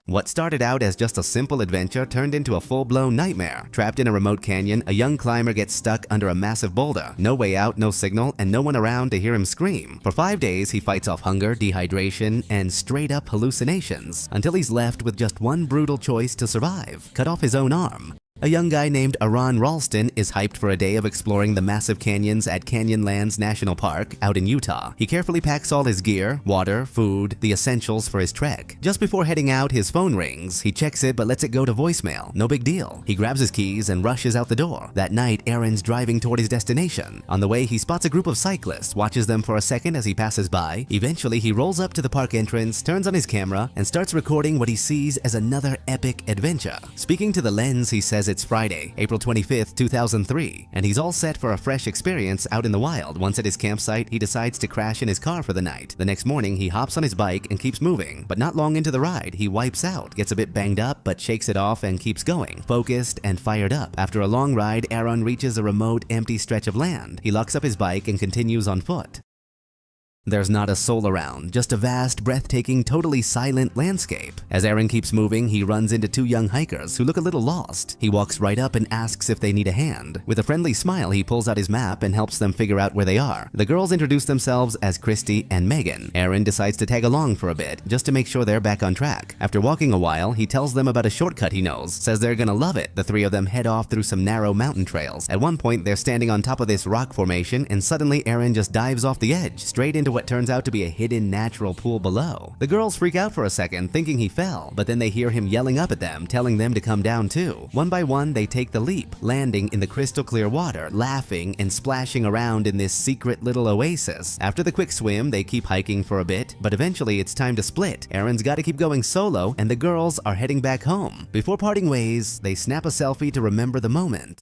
What started out as just a simple adventure turned into a full-blown nightmare. Trapped in a remote canyon, a young climber gets stuck under a massive boulder. No way out, no signal, and no one around to hear him scream. For 5 days, he fights off hunger, dehydration, and straight-up hallucinations, until he's left with just one brutal choice to survive: cut off his own arm. A young guy named Aron Ralston is hyped for a day of exploring the massive canyons at Canyonlands National Park out in Utah. He carefully packs all his gear, water, food, the essentials for his trek. Just before heading out, his phone rings. He checks it but lets it go to voicemail. No big deal. He grabs his keys and rushes out the door. That night, Aron's driving toward his destination. On the way, he spots a group of cyclists, watches them for a second as he passes by. Eventually, he rolls up to the park entrance, turns on his camera, and starts recording what he sees as another epic adventure. Speaking to the lens, he says it's Friday, April 25th, 2003, and he's all set for a fresh experience out in the wild. Once at his campsite, he decides to crash in his car for the night. The next morning, he hops on his bike and keeps moving, but not long into the ride, he wipes out, gets a bit banged up, but shakes it off and keeps going, focused and fired up. After a long ride, Aron reaches a remote, empty stretch of land. He locks up his bike and continues on foot. There's not a soul around, just a vast, breathtaking, totally silent landscape. As Aron keeps moving, he runs into two young hikers who look a little lost. He walks right up and asks if they need a hand. With a friendly smile, he pulls out his map and helps them figure out where they are. The girls introduce themselves as Christy and Megan. Aron decides to tag along for a bit, just to make sure they're back on track. After walking a while, he tells them about a shortcut he knows, says they're gonna love it. The three of them head off through some narrow mountain trails. At one point, they're standing on top of this rock formation, and suddenly Aron just dives off the edge, straight into what turns out to be a hidden natural pool below. The girls freak out for a second, thinking he fell, but then they hear him yelling up at them, telling them to come down too. One by one, they take the leap, landing in the crystal clear water, laughing and splashing around in this secret little oasis. After the quick swim, they keep hiking for a bit, but eventually it's time to split. Aron's got to keep going solo, and the girls are heading back home. Before parting ways, they snap a selfie to remember the moment.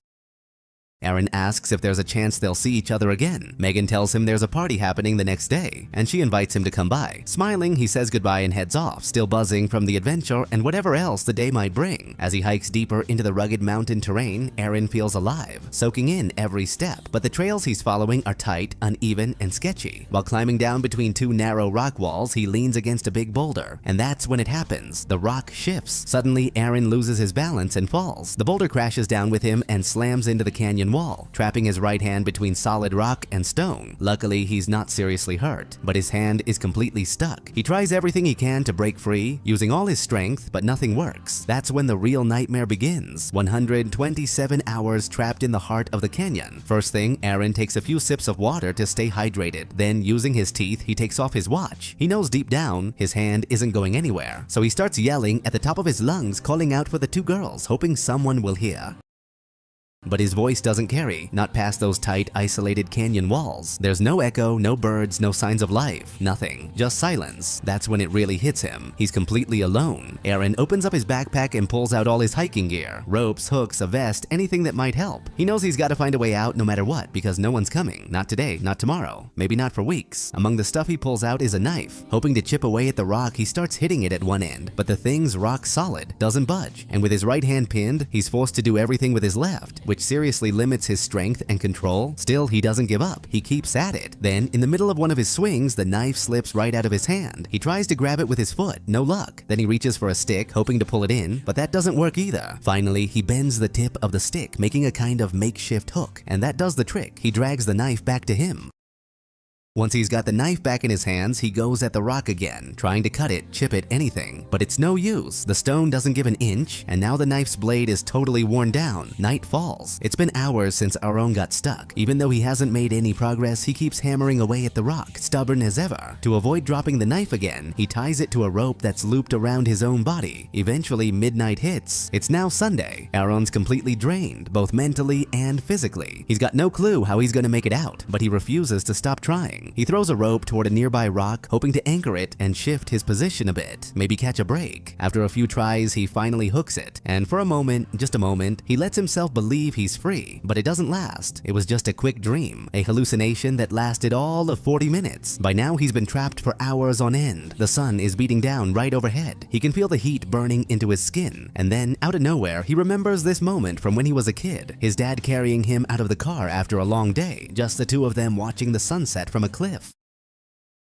Aron asks if there's a chance they'll see each other again. Megan tells him there's a party happening the next day, and she invites him to come by. Smiling, he says goodbye and heads off, still buzzing from the adventure and whatever else the day might bring. As he hikes deeper into the rugged mountain terrain, Aron feels alive, soaking in every step. But the trails he's following are tight, uneven, and sketchy. While climbing down between two narrow rock walls, he leans against a big boulder, and that's when it happens. The rock shifts. Suddenly, Aron loses his balance and falls. The boulder crashes down with him and slams into the canyon wall, trapping his right hand between solid rock and stone. Luckily, he's not seriously hurt, but his hand is completely stuck. He tries everything he can to break free, using all his strength, but nothing works. That's when the real nightmare begins. 127 hours trapped in the heart of the canyon. First thing, Aron takes a few sips of water to stay hydrated. Then, using his teeth, he takes off his watch. He knows deep down his hand isn't going anywhere, so he starts yelling at the top of his lungs, calling out for the two girls, hoping someone will hear. But his voice doesn't carry, not past those tight, isolated canyon walls. There's no echo, no birds, no signs of life, nothing, just silence. That's when it really hits him. He's completely alone. Aron opens up his backpack and pulls out all his hiking gear: ropes, hooks, a vest, anything that might help. He knows he's got to find a way out no matter what, because no one's coming. Not today, not tomorrow, maybe not for weeks. Among the stuff he pulls out is a knife. Hoping to chip away at the rock, he starts hitting it at one end, but the thing's rock solid, doesn't budge. And with his right hand pinned, he's forced to do everything with his left, which seriously limits his strength and control. Still, he doesn't give up. He keeps at it. Then, in the middle of one of his swings, the knife slips right out of his hand. He tries to grab it with his foot, no luck. Then he reaches for a stick, hoping to pull it in, but that doesn't work either. Finally, he bends the tip of the stick, making a kind of makeshift hook, and that does the trick. He drags the knife back to him. Once he's got the knife back in his hands, he goes at the rock again, trying to cut it, chip it, anything. But it's no use. The stone doesn't give an inch, and now the knife's blade is totally worn down. Night falls. It's been hours since Aron got stuck. Even though he hasn't made any progress, he keeps hammering away at the rock, stubborn as ever. To avoid dropping the knife again, he ties it to a rope that's looped around his own body. Eventually, midnight hits. It's now Sunday. Aron's completely drained, both mentally and physically. He's got no clue how he's gonna make it out, but he refuses to stop trying. He throws a rope toward a nearby rock, hoping to anchor it and shift his position a bit, maybe catch a break. After a few tries, he finally hooks it, and for a moment, just a moment, he lets himself believe he's free, but it doesn't last. It was just a quick dream, a hallucination that lasted all of 40 minutes. By now, he's been trapped for hours on end. The sun is beating down right overhead. He can feel the heat burning into his skin, and then, out of nowhere, he remembers this moment from when he was a kid. His dad carrying him out of the car after a long day, just the two of them watching the sunset from a cliff.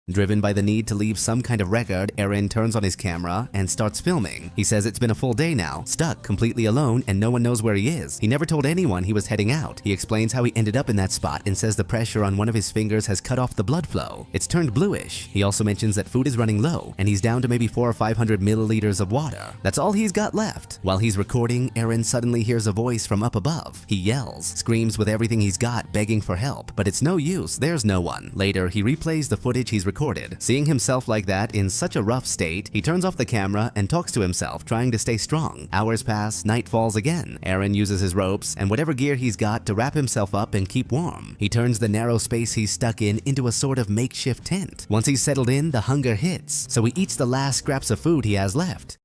Driven by the need to leave some kind of record, Aron turns on his camera and starts filming. He says it's been a full day now, stuck completely alone, and no one knows where he is. He never told anyone he was heading out. He explains how he ended up in that spot and says the pressure on one of his fingers has cut off the blood flow. It's turned bluish. He also mentions that food is running low and he's down to maybe 400 or 500 milliliters of water. That's all he's got left. While he's recording, Aron suddenly hears a voice from up above. He yells, screams with everything he's got, begging for help, but it's no use. There's no one. Later, he replays the footage he's recorded. Seeing himself like that in such a rough state, he turns off the camera and talks to himself, trying to stay strong. Hours pass, night falls again. Aron uses his ropes and whatever gear he's got to wrap himself up and keep warm. He turns the narrow space he's stuck in into a sort of makeshift tent. Once he's settled in, the hunger hits, so he eats the last scraps of food he has left.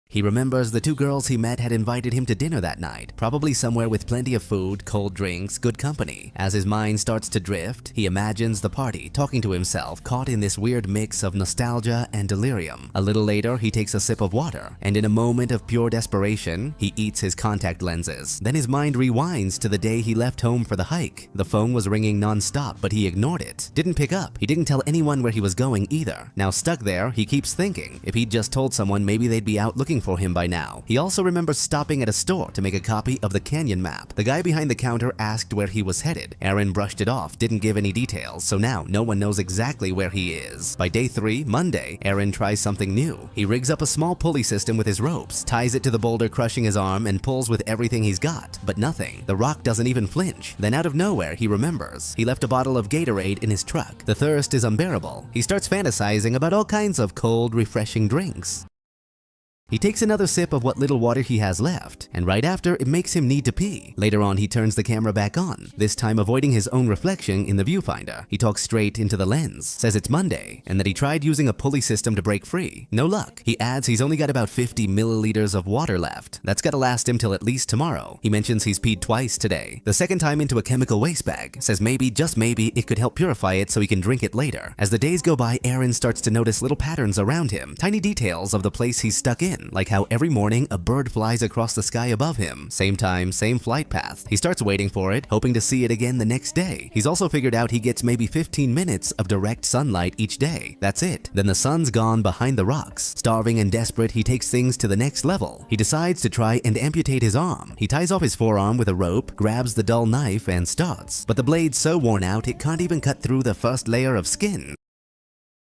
He remembers the 2 girls he met had invited him to dinner that night, probably somewhere with plenty of food, cold drinks, good company. As his mind starts to drift, he imagines the party, talking to himself, caught in this weird mix of nostalgia and delirium. A little later, he takes a sip of water, and in a moment of pure desperation, he eats his contact lenses. Then his mind rewinds to the day he left home for the hike. The phone was ringing non-stop, but he ignored it. Didn't pick up. He didn't tell anyone where he was going either. Now stuck there, he keeps thinking, if he'd just told someone, maybe they'd be out looking for him by now. He also remembers stopping at a store to make a copy of the canyon map. The guy behind the counter asked where he was headed. Aron brushed it off, didn't give any details, so now no one knows exactly where he is. By day 3, Monday, Aron tries something new. He rigs up a small pulley system with his ropes, ties it to the boulder crushing his arm, and pulls with everything he's got, but nothing. The rock doesn't even flinch. Then out of nowhere, he remembers. He left a bottle of Gatorade in his truck. The thirst is unbearable. He starts fantasizing about all kinds of cold, refreshing drinks. He takes another sip of what little water he has left, and right after, it makes him need to pee. Later on, he turns the camera back on, this time avoiding his own reflection in the viewfinder. He talks straight into the lens, says it's Monday, and that he tried using a pulley system to break free. No luck. He adds he's only got about 50 milliliters of water left. That's gotta last him till at least tomorrow. He mentions he's peed twice today, the second time into a chemical waste bag. Says maybe, just maybe, it could help purify it so he can drink it later. As the days go by, Aron starts to notice little patterns around him, tiny details of the place he's stuck in. Like how every morning a bird flies across the sky above him. Same time, same flight path. He starts waiting for it, hoping to see it again the next day. He's also figured out he gets maybe 15 minutes of direct sunlight each day. That's it. Then the sun's gone behind the rocks. Starving and desperate, he takes things to the next level. He decides to try and amputate his arm. He ties off his forearm with a rope, grabs the dull knife, and starts. But the blade's so worn out, it can't even cut through the first layer of skin.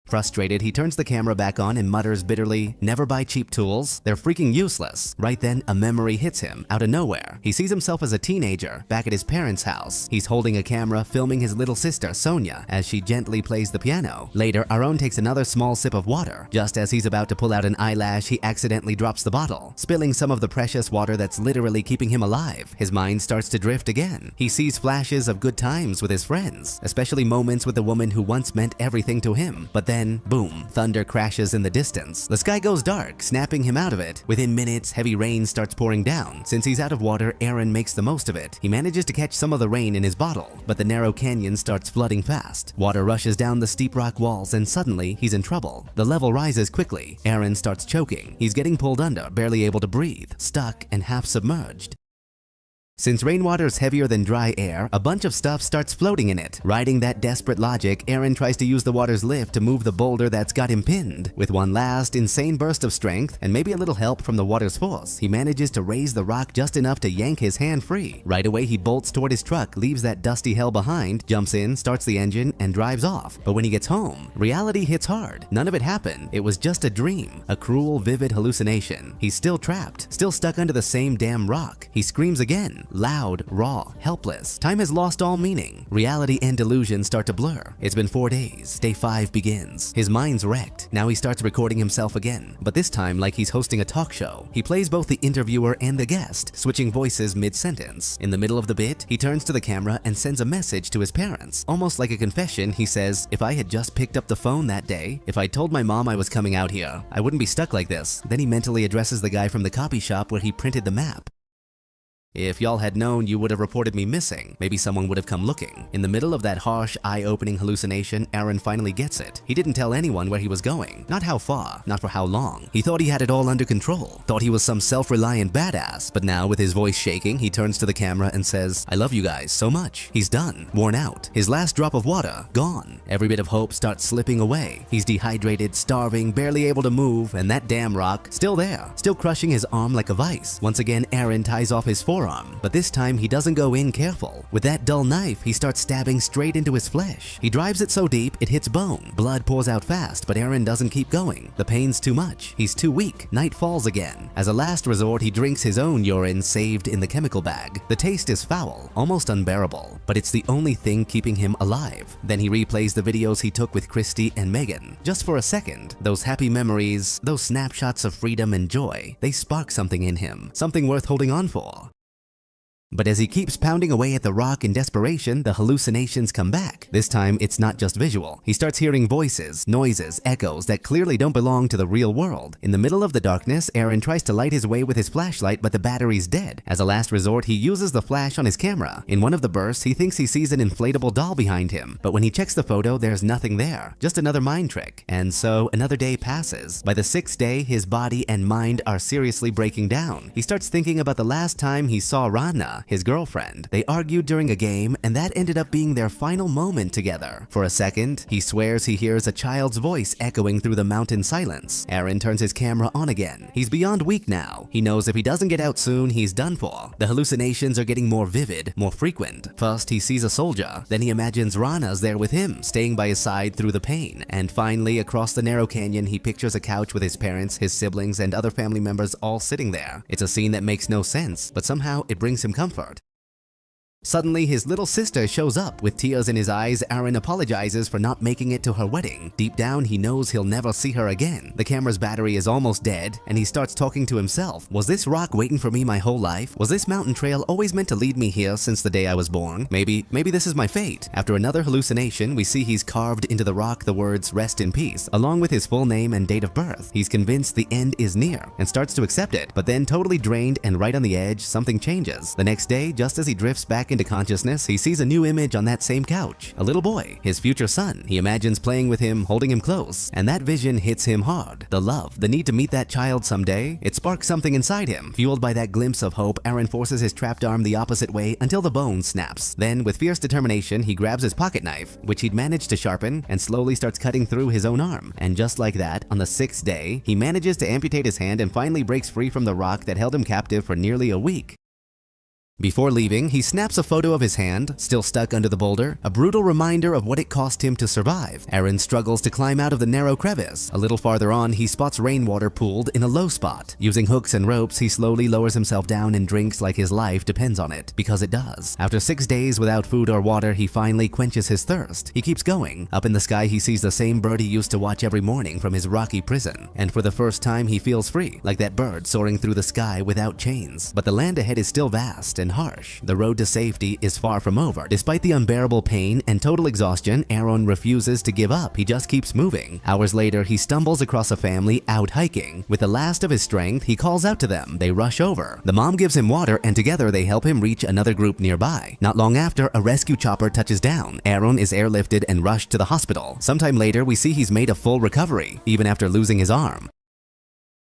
Frustrated, he turns the camera back on and mutters bitterly, "Never buy cheap tools. They're freaking useless." Right then, a memory hits him, out of nowhere. He sees himself as a teenager, back at his parents' house. He's holding a camera, filming his little sister, Sonia, as she gently plays the piano. Later, Aron takes another small sip of water. Just as he's about to pull out an eyelash, he accidentally drops the bottle, spilling some of the precious water that's literally keeping him alive. His mind starts to drift again. He sees flashes of good times with his friends, especially moments with the woman who once meant everything to him. But then, boom, thunder crashes in the distance. The sky goes dark, snapping him out of it. Within minutes, heavy rain starts pouring down. Since he's out of water, Aron makes the most of it. He manages to catch some of the rain in his bottle, but the narrow canyon starts flooding fast. Water rushes down the steep rock walls, and suddenly, he's in trouble. The level rises quickly. Aron starts choking. He's getting pulled under, barely able to breathe, stuck and half submerged. Since rainwater is heavier than dry air, a bunch of stuff starts floating in it. Riding that desperate logic, Aron tries to use the water's lift to move the boulder that's got him pinned. With one last insane burst of strength, and maybe a little help from the water's force, he manages to raise the rock just enough to yank his hand free. Right away, he bolts toward his truck, leaves that dusty hell behind, jumps in, starts the engine, and drives off. But when he gets home, reality hits hard. None of it happened. It was just a dream, a cruel, vivid hallucination. He's still trapped, still stuck under the same damn rock. He screams again. Loud, raw, helpless. Time has lost all meaning. Reality and delusion start to blur. It's been 4 days. Day 5 begins. His mind's wrecked. Now he starts recording himself again, but this time like he's hosting a talk show. He plays both the interviewer and the guest, switching voices mid-sentence. In the middle of the bit, he turns to the camera and sends a message to his parents. Almost like a confession, he says, "If I had just picked up the phone that day, if I told my mom I was coming out here, I wouldn't be stuck like this." Then he mentally addresses the guy from the copy shop where he printed the map. If y'all had known, you would have reported me missing. Maybe someone would have come looking. In the middle of that harsh, eye-opening hallucination, Aron finally gets it. He didn't tell anyone where he was going. Not how far, not for how long. He thought he had it all under control. Thought he was some self-reliant badass. But now, with his voice shaking, he turns to the camera and says, "I love you guys so much." He's done. Worn out. His last drop of water, gone. Every bit of hope starts slipping away. He's dehydrated, starving, barely able to move, and that damn rock, still there. Still crushing his arm like a vice. Once again, Aron ties off his forearm. But this time he doesn't go in careful. With that dull knife, he starts stabbing straight into his flesh. He drives it so deep, it hits bone. Blood pours out fast, but Aron doesn't keep going. The pain's too much. He's too weak. Night falls again. As a last resort, he drinks his own urine saved in the chemical bag. The taste is foul, almost unbearable, but it's the only thing keeping him alive. Then he replays the videos he took with Christy and Megan. Just for a second, those happy memories, those snapshots of freedom and joy, they spark something in him, something worth holding on for. But as he keeps pounding away at the rock in desperation, the hallucinations come back. This time, it's not just visual. He starts hearing voices, noises, echoes that clearly don't belong to the real world. In the middle of the darkness, Aron tries to light his way with his flashlight, but the battery's dead. As a last resort, he uses the flash on his camera. In one of the bursts, he thinks he sees an inflatable doll behind him, but when he checks the photo, there's nothing there. Just another mind trick. And so, another day passes. By the 6th day, his body and mind are seriously breaking down. He starts thinking about the last time he saw Rana, his girlfriend. They argued during a game, and that ended up being their final moment together. For a second, he swears he hears a child's voice echoing through the mountain silence. Aron turns his camera on again. He's beyond weak now. He knows if he doesn't get out soon, he's done for. The hallucinations are getting more vivid, more frequent. First, he sees a soldier. Then he imagines Rana's there with him, staying by his side through the pain. And finally, across the narrow canyon, he pictures a couch with his parents, his siblings, and other family members all sitting there. It's a scene that makes no sense, but somehow it brings him comfort. Suddenly, his little sister shows up. With tears in his eyes, Aron apologizes for not making it to her wedding. Deep down, he knows he'll never see her again. The camera's battery is almost dead, and he starts talking to himself. Was this rock waiting for me my whole life? Was this mountain trail always meant to lead me here since the day I was born? Maybe this is my fate. After another hallucination, we see he's carved into the rock the words "Rest in Peace," along with his full name and date of birth. He's convinced the end is near and starts to accept it, but then totally drained and right on the edge, something changes. The next day, just as he drifts back into consciousness, he sees a new image on that same couch. A little boy, his future son. He imagines playing with him, holding him close, and that vision hits him hard. The love, the need to meet that child someday, it sparks something inside him. Fueled by that glimpse of hope, Aron forces his trapped arm the opposite way until the bone snaps. Then, with fierce determination, he grabs his pocket knife, which he'd managed to sharpen, and slowly starts cutting through his own arm. And just like that, on the 6th day, he manages to amputate his hand and finally breaks free from the rock that held him captive for nearly a week. Before leaving, he snaps a photo of his hand, still stuck under the boulder, a brutal reminder of what it cost him to survive. Aron struggles to climb out of the narrow crevice. A little farther on, he spots rainwater pooled in a low spot. Using hooks and ropes, he slowly lowers himself down and drinks like his life depends on it, because it does. After 6 days without food or water, he finally quenches his thirst. He keeps going. Up in the sky, he sees the same bird he used to watch every morning from his rocky prison. And for the first time, he feels free, like that bird soaring through the sky without chains. But the land ahead is still vast and harsh. The road to safety is far from over. Despite the unbearable pain and total exhaustion, Aron refuses to give up. He just keeps moving. Hours later, he stumbles across a family out hiking. With the last of his strength, he calls out to them. They rush over. The mom gives him water, and together they help him reach another group nearby. Not long after, a rescue chopper touches down. Aron is airlifted and rushed to the hospital. Sometime later, we see he's made a full recovery, even after losing his arm.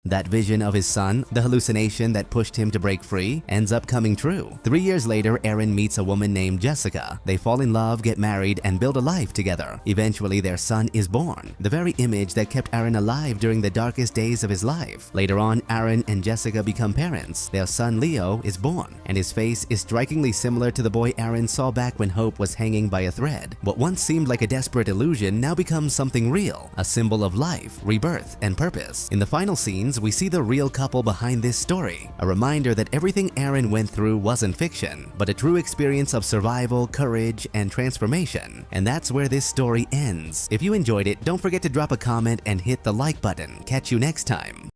That vision of his son, the hallucination that pushed him to break free, ends up coming true. 3 years later, Aron meets a woman named Jessica. They fall in love, get married, and build a life together. Eventually, their son is born, the very image that kept Aron alive during the darkest days of his life. Later on, Aron and Jessica become parents. Their son Leo is born, and his face is strikingly similar to the boy Aron saw back when hope was hanging by a thread. What once seemed like a desperate illusion now becomes something real, a symbol of life, rebirth, and purpose. In the final scenes, we see the real couple behind this story, a reminder that everything Aron went through wasn't fiction, but a true experience of survival, courage, and transformation. And that's where this story ends. If you enjoyed it, don't forget to drop a comment and hit the like button. Catch you next time.